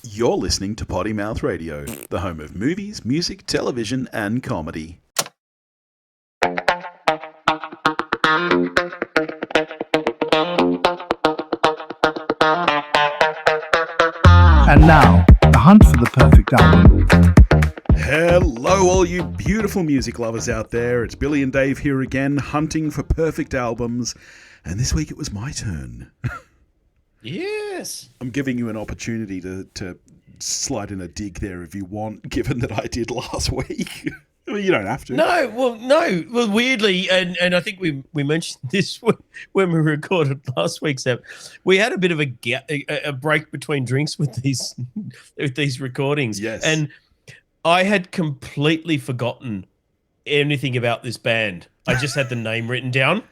You're listening to Potty Mouth Radio, the home of movies, music, television, and comedy. And now, the hunt for the perfect album. Hello, all you beautiful music lovers out there. It's Billy and Dave here again, hunting for perfect albums. And this week it was my turn. Yes. I'm giving you an opportunity to slide in a dig there if you want, given that I did last week. Well, you don't have to. No. Well, weirdly, and I think we mentioned this when we recorded last week's episode. We had a bit of a break between drinks with these recordings. Yes. And I had completely forgotten anything about this band. I just had the name written down.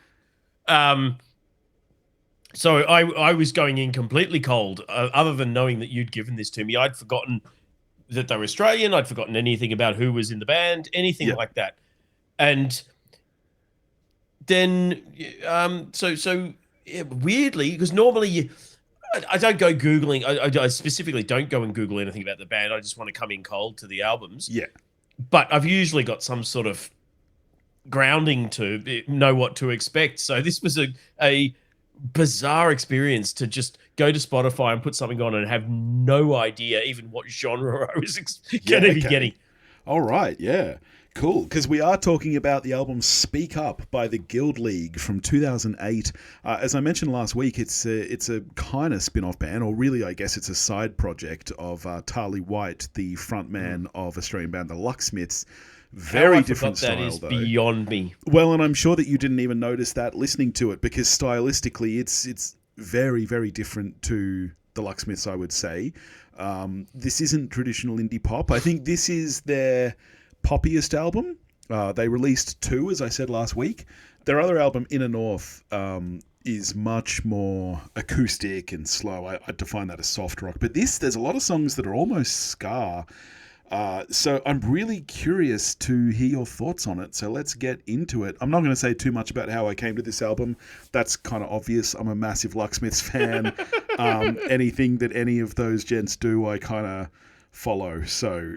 So I was going in completely cold, other than knowing that you'd given this to me. I'd forgotten that they were Australian. I'd forgotten anything about who was in the band, anything like that. And then, weirdly, because normally I don't go Googling. I specifically don't go and Google anything about the band. I just want to come in cold to the albums. Yeah. But I've usually got some sort of grounding to know what to expect. So this was a bizarre experience to just go to Spotify and put something on and have no idea even what genre I was going to be getting. All right, yeah. Cool, because we are talking about the album Speak Up by the Guild League from 2008. As I mentioned last week, it's a kind of spin-off band, or really I guess it's a side project of Tali White, the frontman of Australian band the Lucksmiths. Very different style, that is though. Beyond me. Well, and I'm sure that you didn't even notice that listening to it, because stylistically it's very, very different to the Lucksmiths, I would say. This isn't traditional indie pop. I think this is their poppiest album. They released 2, as I said last week. Their other album, Inner North, is much more acoustic and slow. I define that as soft rock. But there's a lot of songs that are almost ska. So I'm really curious to hear your thoughts on it. So let's get into it. I'm not going to say too much about how I came to this album. That's kind of obvious. I'm a massive Lucksmiths fan. Anything that any of those gents do, I kind of follow. So,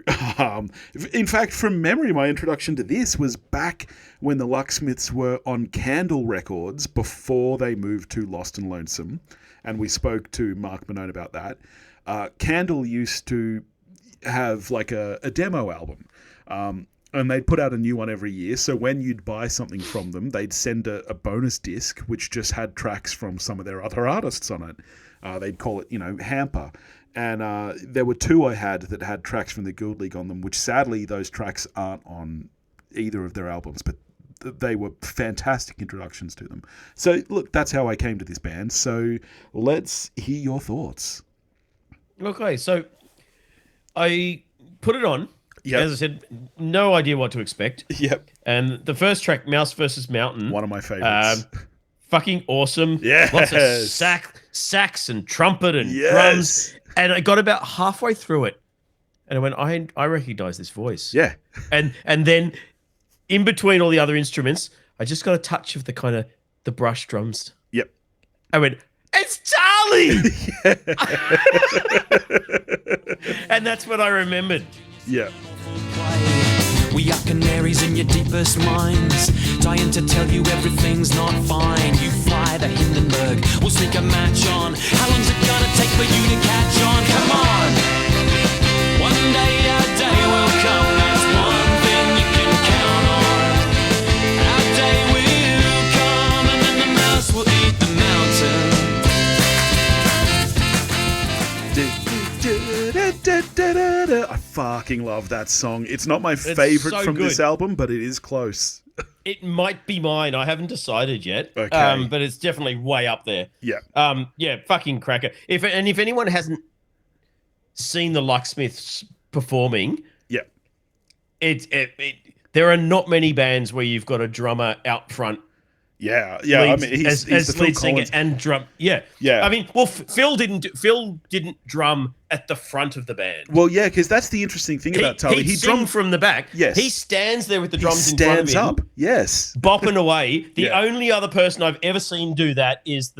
in fact, from memory, my introduction to this was back when the Lucksmiths were on Candle Records before they moved to Lost and Lonesome. And we spoke to Mark Manone about that. Candle used to have like a demo album, and they'd put out a new one every year. So when you'd buy something from them, they'd send a bonus disc which just had tracks from some of their other artists on it. They'd call it, Hamper. And there were 2 I had that had tracks from the Guild League on them, which sadly those tracks aren't on either of their albums, but they were fantastic introductions to them. So look, that's how I came to this band. So let's hear your thoughts. Okay, so I put it on. Yep. As I said, no idea what to expect. Yep. And the first track, Mouse vs. Mountain. One of my favorites. Fucking awesome. Yes. Lots of sax and trumpet and drums. And I got about halfway through it. And I went, I recognize this voice. Yeah. And then in between all the other instruments, I just got a touch of the brush drums. Yep. I went, it's Tali! And that's what I remembered. Yeah. We are canaries in your deepest minds, dying to tell you everything's not fine. You fly the Hindenburg, we'll sneak a match on. How long's it gonna take for you to catch on? Come on! One day our day will come, there's one thing you can count on. Our day will come, and then the mouse will eat the mountain. I fucking love that song. It's not my favorite so from good. this album, but it is close. It might be mine. I haven't decided yet. Okay. But it's definitely way up there. Yeah. Yeah, fucking cracker. If anyone hasn't seen the Lucksmiths performing, Yeah. there are not many bands where you've got a drummer out front. Yeah. I mean, he's as the Phil lead singer Collins. and drum. Yeah. Yeah. I mean, well, Phil didn't drum at the front of the band. Well, yeah, because that's the interesting thing about Tali. He drummed from the back. Yes. He stands there with the He drums in front of stands him. up. Yes. Bopping away. The Yeah. only other person I've ever seen do that is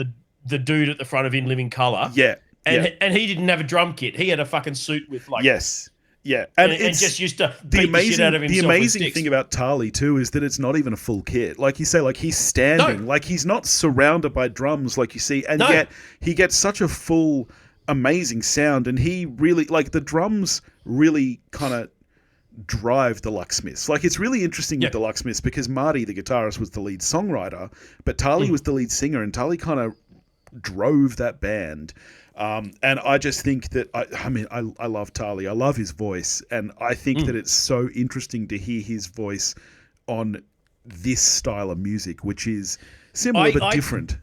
the dude at the front of In Living Color. Yeah. And he didn't have a drum kit. He had a fucking suit with like Yes. Yeah. And just used to beat the shit out of himself. The with amazing sticks. thing about Tali too is that it's not even a full kit. Like you say, like he's standing, like he's not surrounded by drums like you see, and yet he gets such a full, amazing sound, and he really like the drums really kind of drive the Lucksmiths. Like it's really interesting with the Lucksmiths because Marty, the guitarist, was the lead songwriter, but Tali was the lead singer, and Tali kind of drove that band. And I just think that I love Tali. I love his voice, and I think that it's so interesting to hear his voice on this style of music, which is similar but different.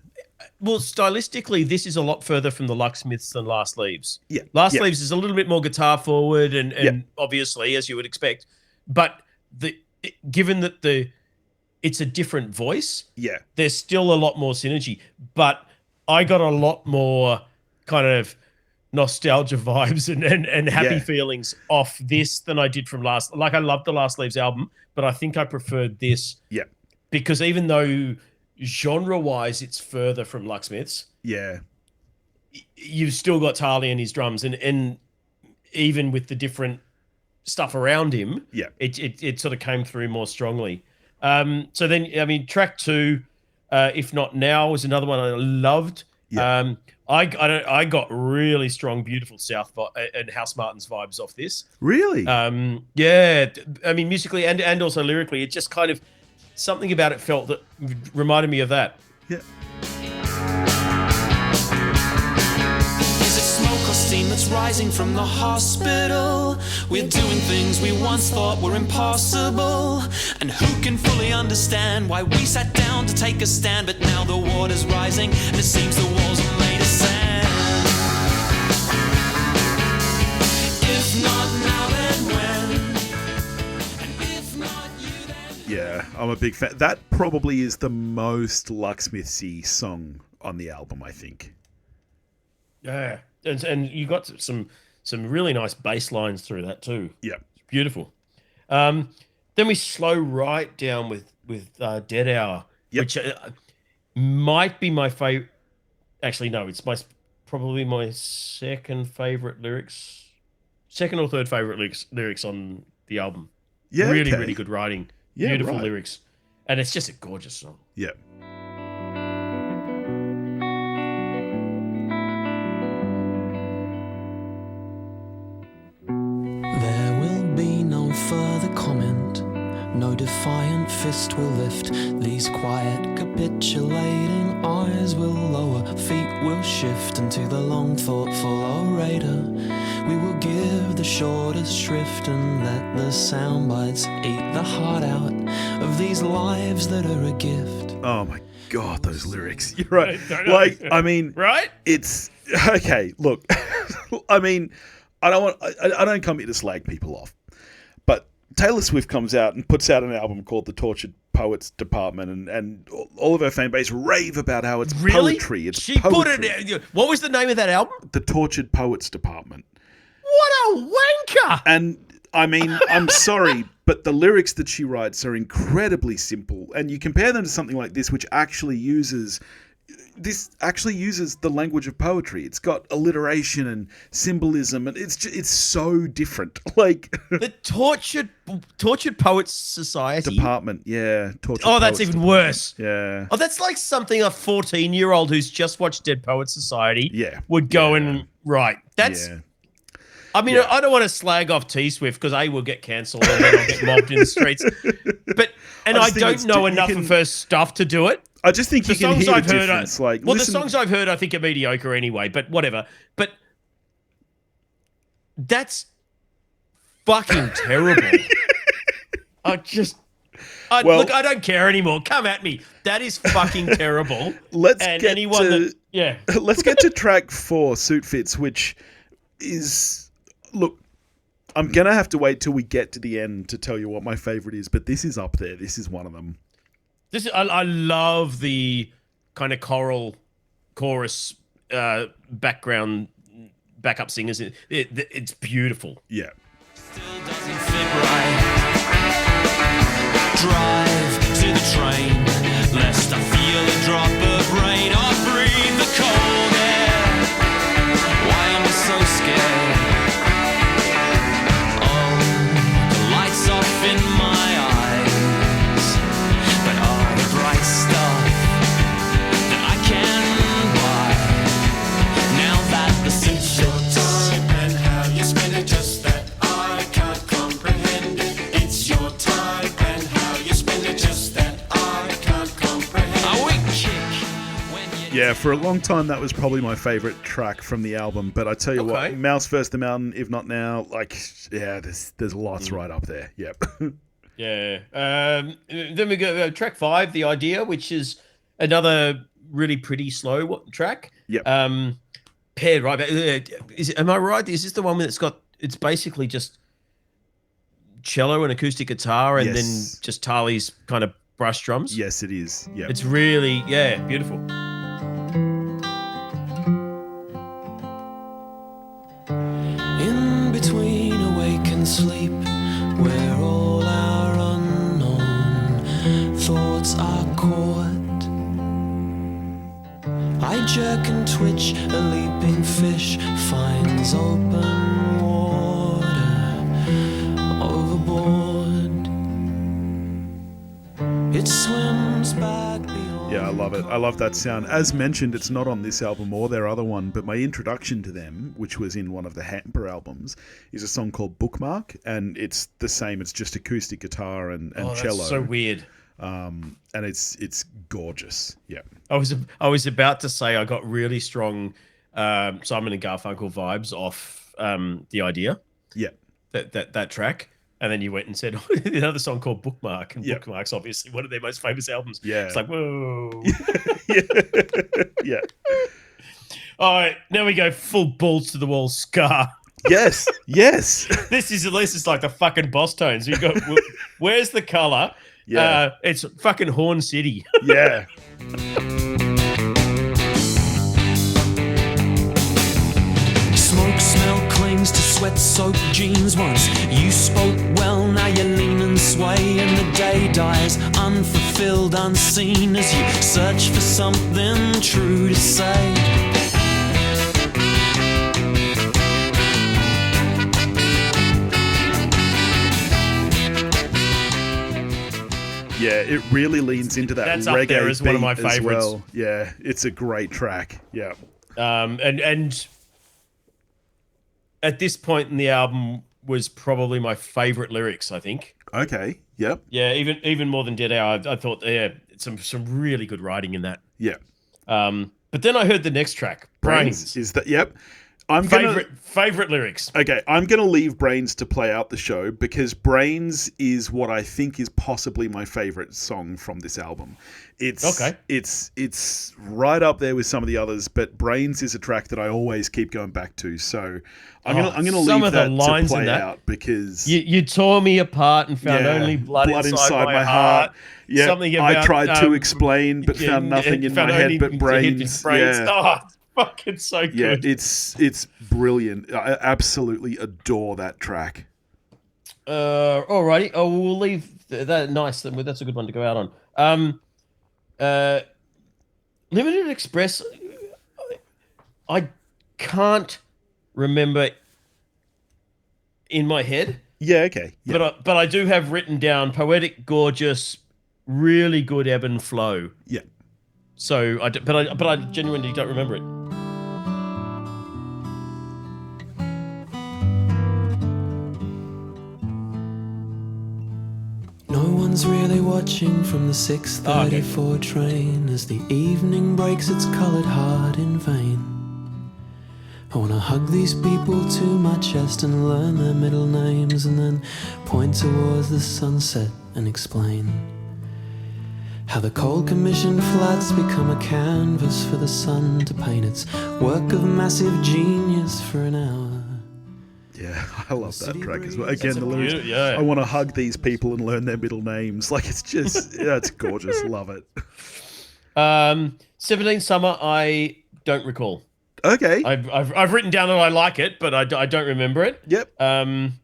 Well, stylistically, this is a lot further from the Lucksmiths than Last Leaves. Yeah, Last Leaves is a little bit more guitar forward, and obviously, as you would expect, but given that it's a different voice, there's still a lot more synergy. But I got a lot more kind of nostalgia vibes and happy feelings off this than I did from last. Like I loved the Last Leaves album, but I think I preferred this. Yeah, because even though genre-wise it's further from Lucksmiths, you've still got Tali and his drums, and even with the different stuff around him, it sort of came through more strongly. So then, I mean, track 2, If Not Now, was another one I loved. Yeah. I got really strong, beautiful South and House Martins vibes off this. Really? Yeah. I mean, musically and also lyrically, it just kind of something about it felt that reminded me of that. Yeah. Is it smoke or steam that's rising from the hospital? We're doing things we once thought were impossible. And who can fully understand why we sat down to take a stand, but now the water's rising and it seems the walls are made of sand. If not now, then when? And if not you, then... Yeah, I'm a big fan. That probably is the most Lucksmithsy song on the album, I think. Yeah, and you got some really nice bass lines through that too. Yeah, it's beautiful. Then we slow right down with Dead Hour, which might be my favorite. Actually, no, it's probably my second or third favorite lyrics on the album. Yeah, really good writing. Yeah, beautiful lyrics, and it's just a gorgeous song. Yeah. Further comment, no defiant fist will lift. These quiet, capitulating eyes will lower, feet will shift into the long, thoughtful orator. We will give the shortest shrift and let the sound bites eat the heart out of these lives that are a gift. Oh my God, those lyrics! You're right. Like, I mean, right? It's okay. Look, I mean, I don't come here to slag people off. Taylor Swift comes out and puts out an album called The Tortured Poets Department, and all of her fan base rave about how it's poetry. It's poetry. What was the name of that album? The Tortured Poets Department. What a wanker! And I mean, I'm sorry, but the lyrics that she writes are incredibly simple, and you compare them to something like this, which actually uses the language of poetry. It's got alliteration and symbolism, and it's so different. Like the Tortured Poets Society Department, yeah. That's even worse. Yeah. Oh, that's like something a 14-year-old who's just watched Dead Poets Society would go and write. That's. Yeah. I mean, I don't want to slag off T Swift because we'll get cancelled and then I'll get mobbed in the streets. But I don't know enough of her stuff to do it. I just think you can hear the difference. The songs I've heard I think are mediocre anyway, but whatever. But that's fucking terrible. Look, I don't care anymore. Come at me. That is fucking terrible. Let's get to track 4, Suit Fits, which is... Look, I'm going to have to wait till we get to the end to tell you what my favorite is, but this is up there. This is one of them. I love the kind of choral chorus background backup singers. It's beautiful. Yeah. Still doesn't fit right. Drive to the train, lest I feel a drop of rain or breathe the cold. scared. Oh, the lights off in my eyes, but all the bright stuff that I can buy. Now that the suit's Your time and how you spend it, just that I can't comprehend it. It's your time and how you spend it, just that I can't comprehend a it. weak kick when you Yeah, for a long time that was probably my favorite track from the album. But I tell you Okay. what, Mouse vs. the Mountain, if not now, like, yeah, there's lots right up there. Yep. Yeah. Then we go track 5, The Idea, which is another really pretty slow track. Yep. Paired, right? Am I right? Is this the one that's got, it's basically just cello and acoustic guitar and Yes. then just Tali's kind of brush drums? Yes, it is. Yep. It's really, beautiful. in between awake and sleep, where all our unknown thoughts are caught. I jerk and twitch, a leaping fish finds open water overboard. It swims back beyond. Yeah, I love it. I love that sound. As mentioned, it's not on this album or their other one, but my introduction to them, which was in one of the Hamper albums, is a song called Bookmark, and it's the same. It's just acoustic guitar and That's cello. so weird. And it's gorgeous. Yeah. I was about to say I got really strong Simon and Garfunkel vibes off The Idea, Yeah. that track. And then you went and said another song called Bookmark, and Yep. Bookmark's obviously one of their most famous albums. Yeah. It's like, whoa. Yeah. All right, now we go full balls to the wall ska. Yes. Yes. This is at least it's like the fucking boss tones. You go, where's the color? Yeah. It's fucking Horn City. Yeah. Smoke smell clings to sweat-soaked jeans. Once you spoke well, now you lean and sway, and the day dies unfulfilled, unseen, as you search for something true to say. Yeah, it really leans into that That's reggae up there as one of my beat as favorites. well. Yeah, it's a great track. Yeah. And at this point in the album was probably my favorite lyrics, I think. Okay. Yep. Yeah, even more than Dead Hour. I thought, some really good writing in that. Yeah. But then I heard the next track, Brains. Is that? Yep. I'm gonna. Favorite lyrics. Okay, I'm going to leave Brains to play out the show because Brains is what I think is possibly my favorite song from this album. It's Okay. It's right up there with some of the others, but Brains is a track that I always keep going back to. So I'm gonna some leave of the that lines to in play that. out because You tore me apart and found yeah, only blood inside my heart. Yeah, Something I about, tried to explain but yeah, found nothing in found my head only but brains. Yeah. Oh, it's fucking so Yeah, good. it's brilliant. I absolutely adore that track. Alrighty. Oh, we'll leave that. Nice. That's a good one to go out on. Limited Express. I can't remember in my head, Yeah, okay. Yeah. but I do have written down poetic, gorgeous, really good ebb and flow. Yeah. So, but I genuinely don't remember it. No one's really watching from the 6:34 train as the evening breaks its coloured heart in vain. I wanna hug these people to my chest and learn their middle names, and then point towards the sunset and explain how the cold commissioned flats become a canvas for the sun to paint its work of massive genius for an hour. Yeah, I love that track as well. Again, the lyrics. Yeah. I want to hug these people and learn their middle names. Like, it's just, yeah, it's gorgeous. Love it. 17 Summer, I don't recall. Okay. I've written down that I like it, but I don't remember it. Yep.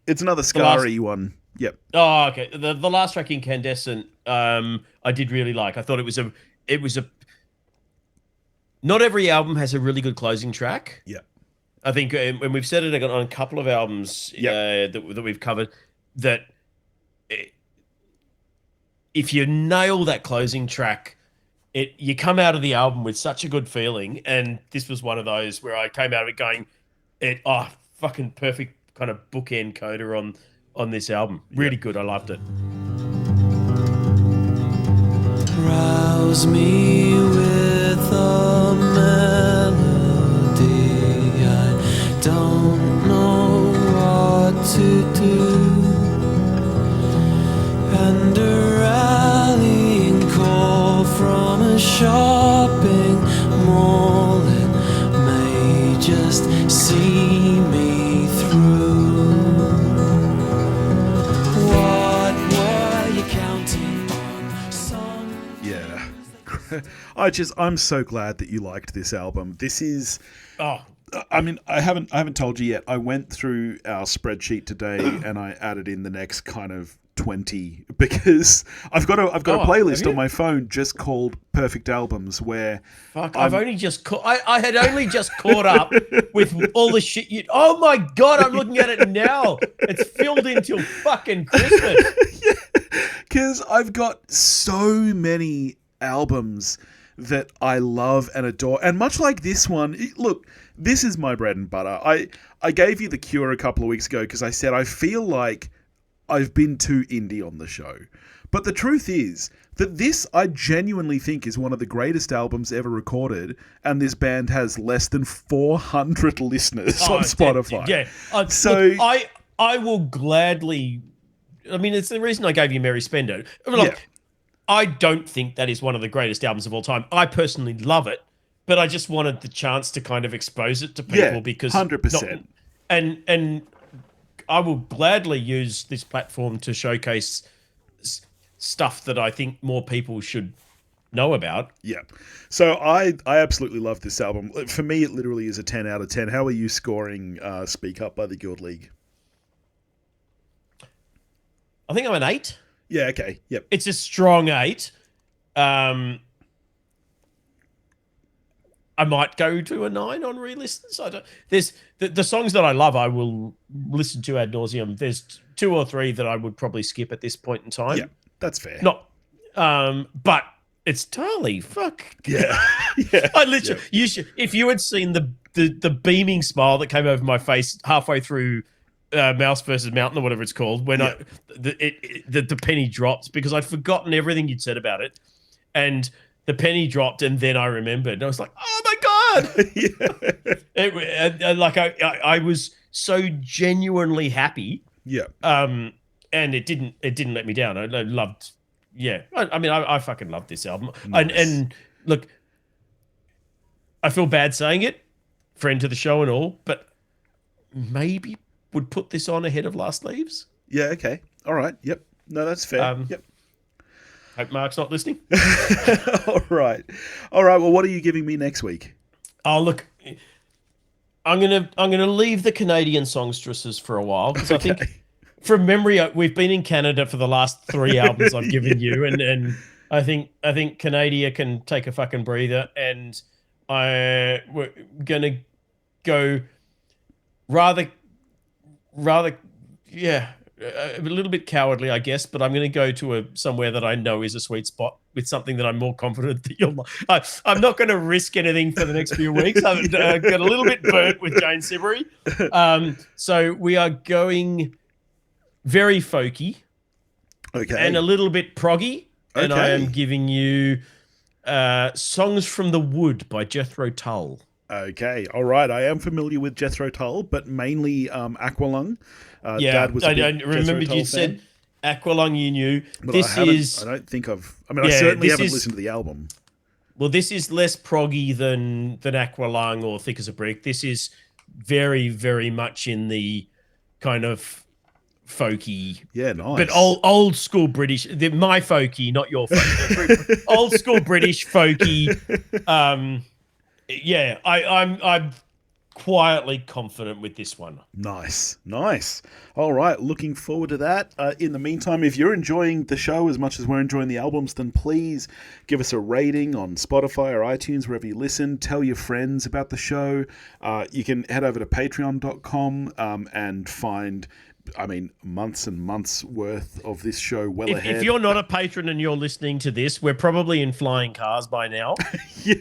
It's another Scary one. Yep. Oh, okay. The last track, Incandescent, I did really like. I thought it was a. Not every album has a really good closing track. Yeah. I think, and we've said it on a couple of albums that we've covered, that if you nail that closing track, you come out of the album with such a good feeling. And this was one of those where I came out of it going, fucking perfect kind of bookend coda on this album. Really good. I loved it. Rouse me with a melody. I don't know what to do. And a rallying call from a shopping mall that may just see me through. What were you counting on? Yeah. I'm so glad that you liked this album. This is I mean, I haven't told you yet. I went through our spreadsheet today and I added in the next kind of 20 because I've got a playlist on my phone just called Perfect Albums where I've only just I had only just caught up with all the shit oh my god, I'm looking at it now. It's filled until fucking Christmas. Because I've got so many albums that I love and adore, and much like this one, look, this is my bread and butter. I gave you The Cure a couple of weeks ago because I said I feel like I've been too indie on the show. But the truth is that this, I genuinely think, is one of the greatest albums ever recorded, and this band has less than 400 listeners on Spotify. Yeah. So look, I will gladly... I mean, it's the reason I gave you Mary Spender. Look, I don't think that is one of the greatest albums of all time. I personally love it, but I just wanted the chance to kind of expose it to people because... 100%. And I will gladly use this platform to showcase stuff that I think more people should know about. Yeah. So I absolutely love this album. For me, it literally is a 10 out of 10. How are you scoring Speak Up by the Guild League? I think I'm an 8. Yeah, okay. Yep. It's a strong 8. I might go to a 9 on re-listens. There's the songs that I love, I will listen to ad nauseum. There's 2 or 3 that I would probably skip at this point in time. Yeah, that's fair. Not, but it's Tali. Fuck. Yeah. Yeah. I literally, you should, if you had seen the beaming smile that came over my face halfway through Mouse versus Mountain or whatever it's called, when the penny dropped, because I'd forgotten everything you'd said about it, and the penny dropped, and then I remembered, and I was like, "Oh my god!" I was so genuinely happy. Yeah. And it didn't let me down. I loved. Yeah. I mean, I fucking loved this album. Nice. And look, I feel bad saying it, friend to the show and all, but maybe would put this on ahead of Last Leaves. Yeah. Okay. All right. Yep. No, that's fair. Yep. Hope Mark's not listening. All right. Well, what are you giving me next week? Oh, look, I'm gonna leave the Canadian songstresses for a while because I think, from memory, we've been in Canada for the last 3 albums I've given you, and I think Canada can take a fucking breather, and we're gonna go rather, yeah. A little bit cowardly, I guess, but I'm going to go to somewhere that I know is a sweet spot with something that I'm more confident that you'll like. I'm not going to risk anything for the next few weeks. I've got a little bit burnt with Jane Siberry. So we are going very folky, and a little bit proggy, and I am giving you Songs from the Wood by Jethro Tull. Okay, all right. I am familiar with Jethro Tull, but mainly Aqualung. Dad was I remembered you said Aqualung. You knew. But I don't think I've. I mean, I certainly haven't listened to the album. Well, this is less proggy than Aqualung or Thick as a Brick. This is very, very much in the kind of folky. Yeah, nice. But old school British. My folky, not your folky. Old school British folky. Yeah, I'm quietly confident with this one. Nice. All right, looking forward to that. In the meantime, if you're enjoying the show as much as we're enjoying the albums, then please give us a rating on Spotify or iTunes, wherever you listen. Tell your friends about the show. You can head over to patreon.com and find, months and months worth of this show ahead. If you're not a patron and you're listening to this, we're probably in flying cars by now. Yeah.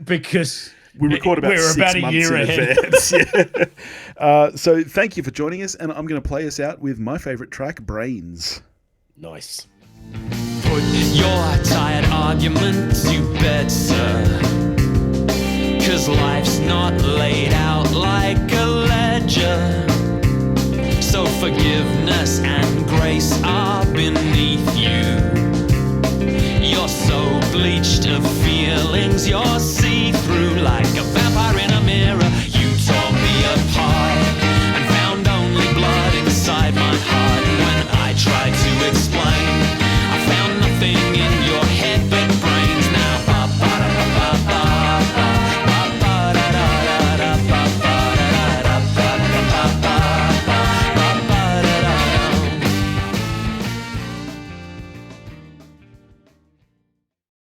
Because we record about 6 months in advance. Yeah. So thank you for joining us, and I'm going to play us out with my favourite track, Brains. Nice. Put your tired argument to bed, sir. 'Cause life's not laid out like a ledger. So forgiveness and grace are beneath you. You're so bleached of feelings, you're